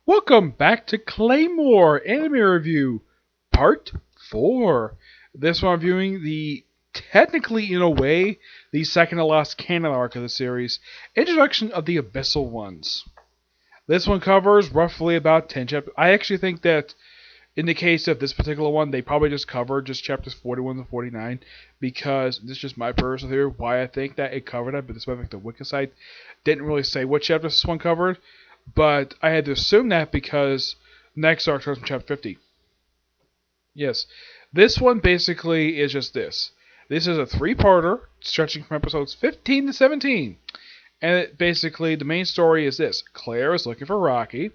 Welcome back to Claymore Anime Review, Part 4. This one reviewing technically in a way, the second to last canon arc of the series, Introduction of the Abyssal Ones. This one covers roughly about 10 chapters. I actually think that in the case of this particular one, they probably just covered just chapters 41 to 49, because this is just my personal theory why I think that it covered it, but this might the wiki site didn't really say what chapters this one covered. But I had to assume that because next arc starts from chapter 50. Yes. This one basically is just this. This is a three-parter stretching from episodes 15 to 17. And basically, the main story is this. Claire is looking for Rocky.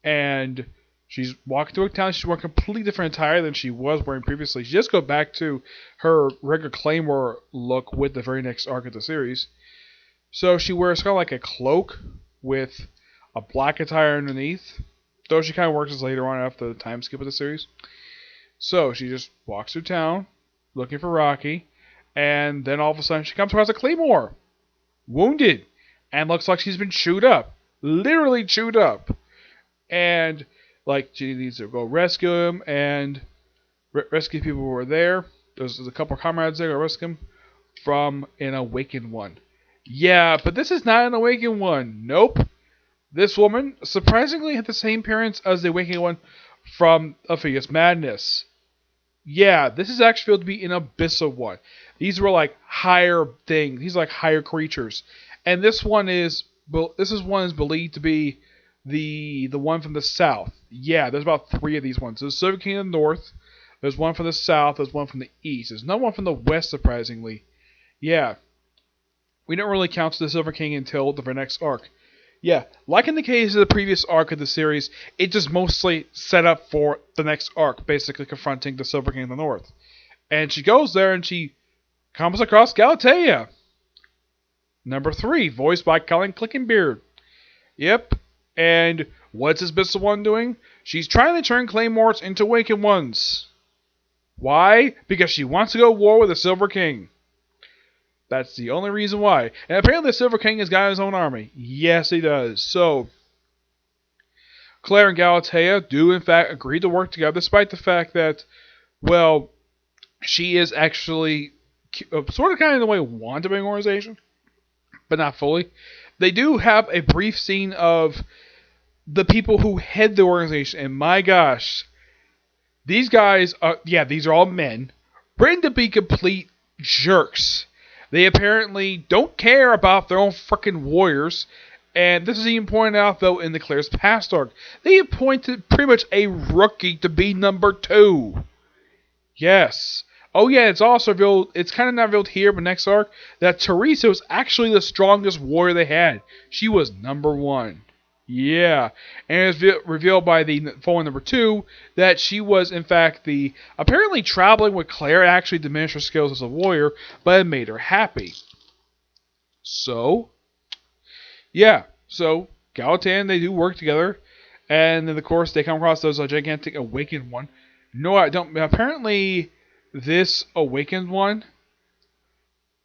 And she's walking through a town. She's wearing a completely different attire than she was wearing previously. She just goes back to her regular Claymore look with the very next arc of the series. So she wears kind of like a cloak with a black attire underneath, though she kind of works as later on after the time skip of the series. So she just walks through town looking for Rocky, and then all of a sudden she comes across a Claymore, wounded, and looks like she's been chewed up, literally chewed up, and like she needs to go rescue him and rescue people who are there. There's a couple of comrades there to rescue him from an awakened one. Yeah, but this is not an awakened one. Nope. This woman surprisingly had the same appearance as the awakening one from Ophidius Madness. Yeah, this is actually filled to be an Abyssal one. These were like higher things. These are like higher creatures. And this one is believed to be the one from the south. Yeah, there's about 3 of these ones. There's Silver King in the north. There's one from the south. There's one from the east. There's no one from the west, surprisingly. Yeah. We don't really count the Silver King until the next arc. Yeah, like in the case of the previous arc of the series, it just mostly set up for the next arc, basically confronting the Silver King in the North. And she goes there and she comes across Galatea. Number 3, voiced by Colin Clickenbeard. Yep, and what's this Abyssal one doing? She's trying to turn Claymores into Awakened Ones. Why? Because she wants to go to war with the Silver King. That's the only reason why. And apparently the Silver King has got his own army. Yes, he does. So, Claire and Galatea do in fact agree to work together, despite the fact that, well, she is actually sort of kind of in the way wanted to be an organization, but not fully. They do have a brief scene of the people who head the organization, and my gosh, these guys are, these are all men, written to be complete jerks. They apparently don't care about their own frickin' warriors. And this is even pointed out, though, in the Claire's past arc. They appointed pretty much a rookie to be number 2. Yes. Oh, yeah, it's also revealed, it's kind of not revealed here, but next arc, that Teresa was actually the strongest warrior they had. She was number 1. Yeah, and it was revealed by the former number 2 that she was, in fact, apparently traveling with Claire actually diminished her skills as a warrior, but it made her happy. So, yeah, so Galatea and they do work together, and then, of course, they come across those gigantic awakened one. No, I don't. Apparently, this awakened one,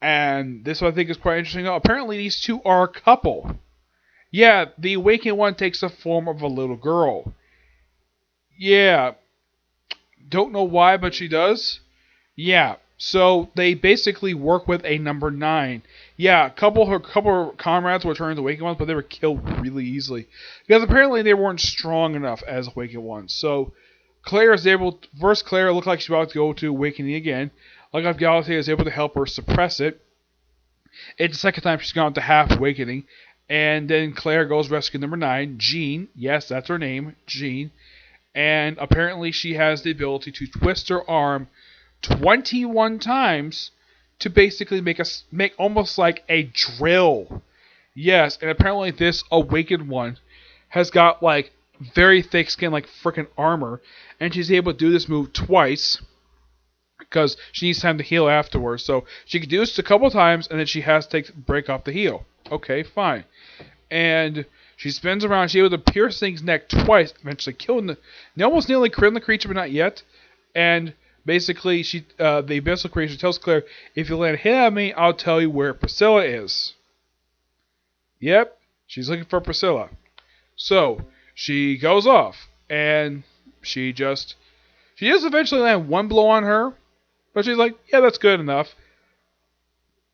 and this I think is quite interesting. Apparently, these two are a couple. Yeah, the awakened one takes the form of a little girl. Yeah. Don't know why, but she does. Yeah. So they basically work with a number 9. Yeah, a couple of comrades were turned awakened ones, but they were killed really easily. Because apparently they weren't strong enough as awakened ones. So Claire looked like she's about to go to awakening again. Like if Galatea is able to help her suppress it. It's the second time she's gone to half awakening. And then Claire goes rescue number 9, Jean. Yes, that's her name, Jean. And apparently she has the ability to twist her arm 21 times to basically make almost like a drill. Yes, and apparently this awakened one has got like very thick skin, like freaking armor. And she's able to do this move twice because she needs time to heal afterwards. So she can do this a couple times and then she has to break off the heal. Okay, fine. And she spins around. She's able to pierce things neck twice, eventually killing almost nearly killing the creature, but not yet. And basically, the Abyssal creature tells Claire, if you land a hit at me, I'll tell you where Priscilla is. Yep, she's looking for Priscilla. So she goes off, and she does eventually land one blow on her, but she's like, yeah, that's good enough.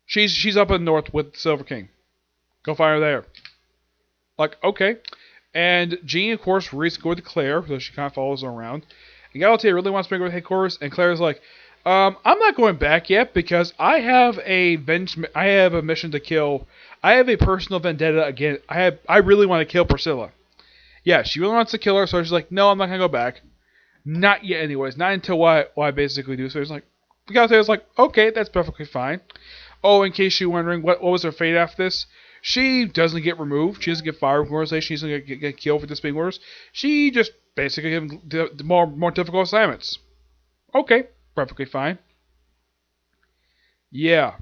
She's up in the north with Silver King. Go find her there. Like, okay. And Jean, of course, rescored to Claire, so she kind of follows her around. And Galatea really wants to bring her to headquarters, and Claire's like, I'm not going back yet because I have a mission to kill. I have a personal vendetta again. I really want to kill Priscilla. Yeah, she really wants to kill her, so she's like, no, I'm not gonna go back. Not yet, anyways. Not until what I basically do. So it's like, Galatea's like, okay, that's perfectly fine. Oh, in case you're wondering, what was her fate after this? She doesn't get removed. She doesn't get fired from the organization. She doesn't get killed for disobeying orders. She just basically gives the more difficult assignments. Okay, perfectly fine. Yeah.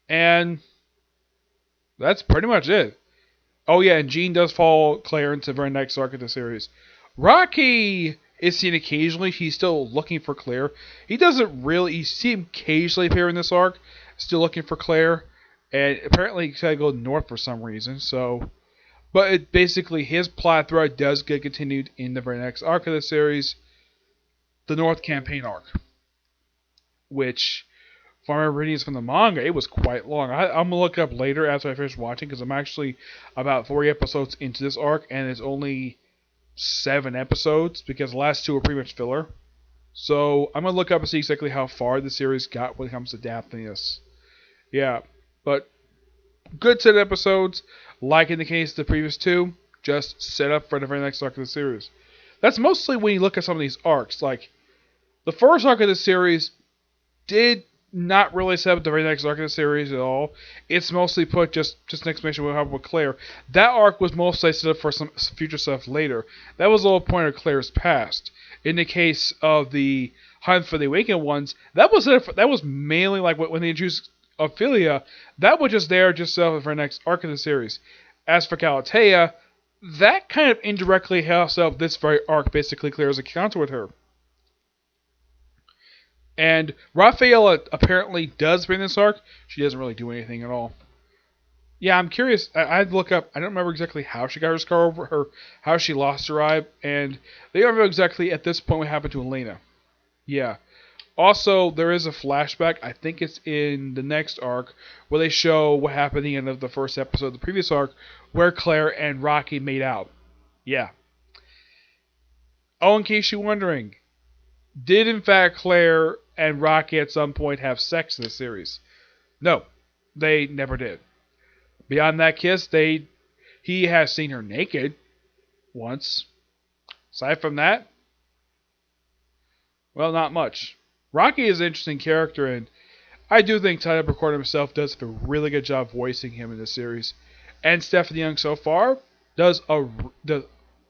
And that's pretty much it. Oh yeah, and Jean does follow Claire into the very next arc of the series. Rocky is seen occasionally. He's still looking for Claire. He doesn't really. You see him occasionally appear in this arc, still looking for Claire, and apparently he's got to go north for some reason. So, but basically his plot thread does get continued in the very next arc of the series, the North Campaign arc, which, if I remember reading from the manga, it was quite long. I'm gonna look it up later after I finish watching because I'm actually about 40 episodes into this arc, and it's only 7 episodes because the last 2 are pretty much filler. So I'm gonna look up and see exactly how far the series got when it comes to Daphneus. Yeah, but good set of episodes. Like in the case of the previous 2, just set up for the very next arc of the series. That's mostly when you look at some of these arcs. Like the first arc of the series did not really set up the very next arc of the series at all. It's mostly put just an explanation of what happened with Claire. That arc was mostly set up for some future stuff later. That was the whole point of Claire's past. In the case of the Hunt for the Awakened ones, that was mainly like when they introduced Ophelia. That was just there just set up for the next arc of the series. As for Galatea, that kind of indirectly helps out this very arc. Basically, Claire's encounter with her. And Raphael apparently does bring this arc. She doesn't really do anything at all. Yeah, I'm curious. I'd look up. I don't remember exactly how she got her scar over her, how she lost her eye, and they don't know exactly at this point what happened to Elena. Yeah. Also, there is a flashback. I think it's in the next arc where they show what happened at the end of the first episode of the previous arc, where Claire and Rocky made out. Yeah. Oh, in case you're wondering, did in fact Claire and Rocky at some point have sex in this series? No, they never did. Beyond that kiss, he has seen her naked once. Aside from that, well, not much. Rocky is an interesting character, and I do think Tyler Percorda himself does a really good job voicing him in this series. And Stephanie Young so far does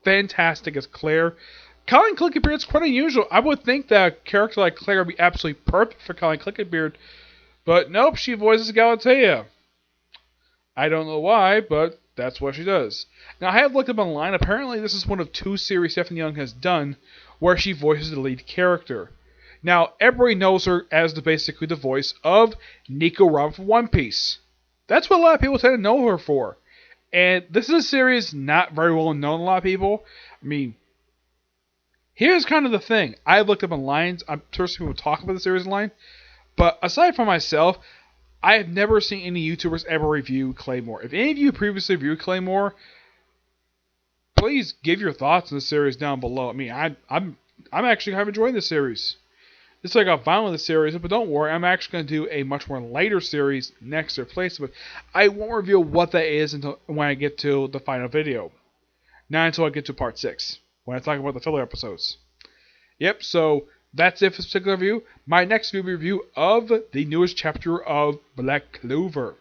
fantastic as Claire. Colleen Clickenbeard's quite unusual. I would think that a character like Claire would be absolutely perfect for Colleen Clickenbeard, but nope, she voices Galatea. I don't know why, but that's what she does. Now, I have looked up online. Apparently, this is one of 2 series Stephanie Young has done where she voices the lead character. Now, everybody knows her as basically the voice of Nico Robin from One Piece. That's what a lot of people tend to know her for. And this is a series not very well known to a lot of people. I mean, here's kind of the thing. I've looked up online. I'm sure some people talk about the series online. But aside from myself, I have never seen any YouTubers ever review Claymore. If any of you previously reviewed Claymore, please give your thoughts on the series down below. I mean, I'm actually kind of enjoying this series. It's like a violent series, but don't worry, I'm actually going to do a much more lighter series next to replace it. But I won't reveal what that is until when I get to the final video. Not until I get to part 6, when I talk about the filler episodes. Yep, so that's it for this particular review. My next review of the newest chapter of Black Clover.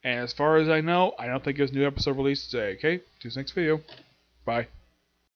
And as far as I know, I don't think there's a new episode released today, okay? See you next video. Bye.